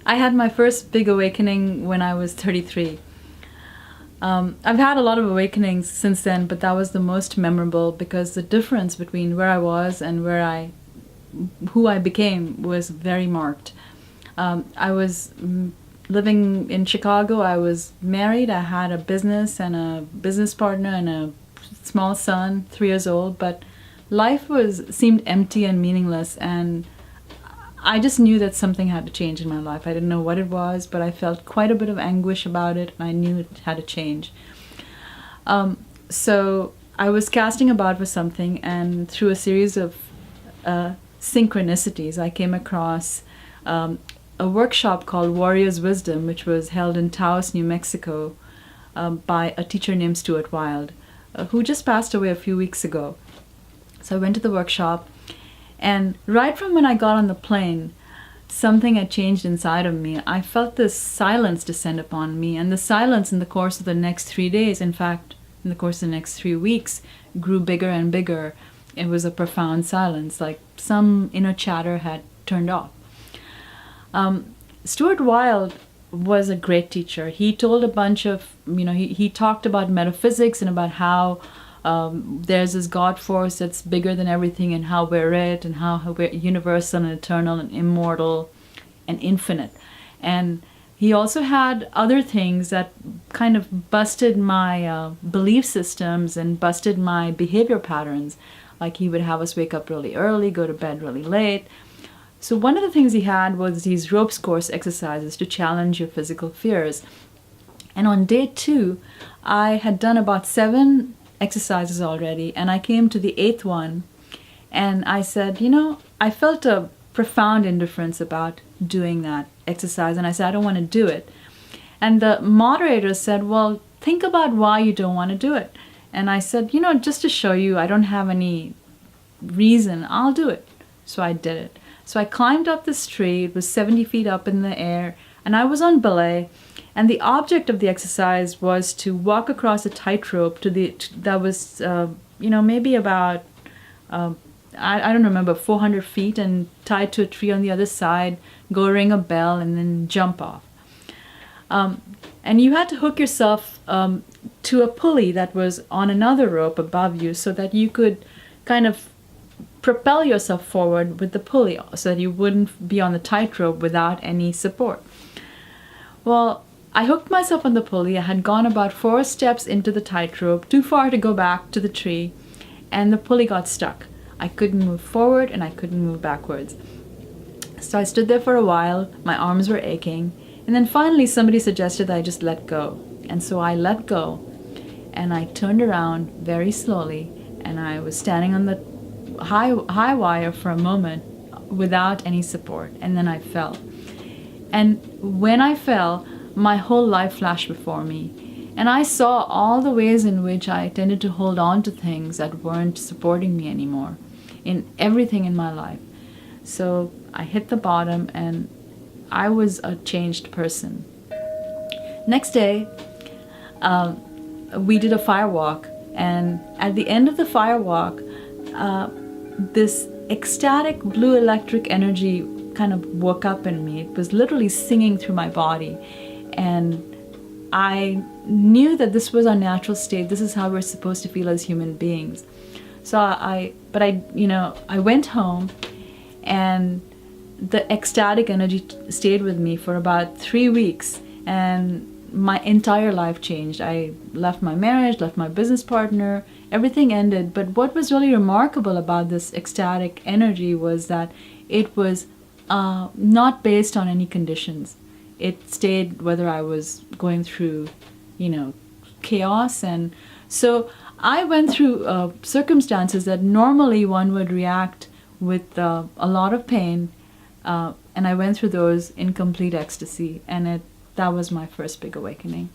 I had my first big awakening when I was 33. I've had a lot of awakenings since then, but that was the most memorable because the difference between where I was and who I became was very marked. I was living in Chicago. I was married. I had a business and a business partner and a small son, 3 years old, but life seemed empty and meaningless, and I just knew that something had to change in my life. I didn't know what it was, but I felt quite a bit of anguish about it, and I knew it had to change. So I was casting about for something, and through a series of synchronicities, I came across a workshop called Warrior's Wisdom, which was held in Taos, New Mexico, by a teacher named Stuart Wilde, who just passed away a few weeks ago. So I went to the workshop, and right from when I got on the plane, something had changed inside of me. I felt this silence descend upon me, and the silence in the course of the next 3 days, in fact, in the course of the next 3 weeks, grew bigger and bigger. It was a profound silence, like some inner chatter had turned off. Stuart Wilde was a great teacher. He told a bunch of, he talked about metaphysics and about how there's this God force that's bigger than everything, and how we're it, and how we're universal and eternal and immortal and infinite. And he also had other things that kind of busted my belief systems and busted my behavior patterns. Like he would have us wake up really early, go to bed really late. So one of the things he had was these ropes course exercises to challenge your physical fears. And on day 2, I had done about 7 exercises already, and I came to the 8th one, and I said, I felt a profound indifference about doing that exercise, and I said, I don't want to do it. And the moderator said, well, think about why you don't want to do it. And I said, just to show you, I don't have any reason, I'll do it. So I did it. So I climbed up this tree. It was 70 feet up in the air, and I was on belay. And the object of the exercise was to walk across a tightrope that was, maybe about, I don't remember, 400 feet, and tied to a tree on the other side, go ring a bell, and then jump off. And you had to hook yourself to a pulley that was on another rope above you so that you could kind of propel yourself forward with the pulley so that you wouldn't be on the tightrope without any support. Well, I hooked myself on the pulley. I had gone about 4 steps into the tightrope, too far to go back to the tree, and the pulley got stuck. I couldn't move forward and I couldn't move backwards. So I stood there for a while. My arms were aching. And then finally somebody suggested that I just let go. And so I let go, and I turned around very slowly, and I was standing on the high wire for a moment without any support, and then I fell. And when I fell, my whole life flashed before me, and I saw all the ways in which I tended to hold on to things that weren't supporting me anymore in everything in my life. So I hit the bottom, and I was a changed person. Next day, we did a fire walk, and at the end of the fire walk, this ecstatic blue electric energy kind of woke up in me. It was literally singing through my body, and I knew that this was our natural state. This is how we're supposed to feel as human beings. So I went home, and the ecstatic energy stayed with me for about 3 weeks, and my entire life changed. I left my marriage, left my business partner, everything ended. But what was really remarkable about this ecstatic energy was that it was not based on any conditions. It stayed whether I was going through, chaos. And so I went through circumstances that normally one would react with a lot of pain, and I went through those in complete ecstasy, and that was my first big awakening.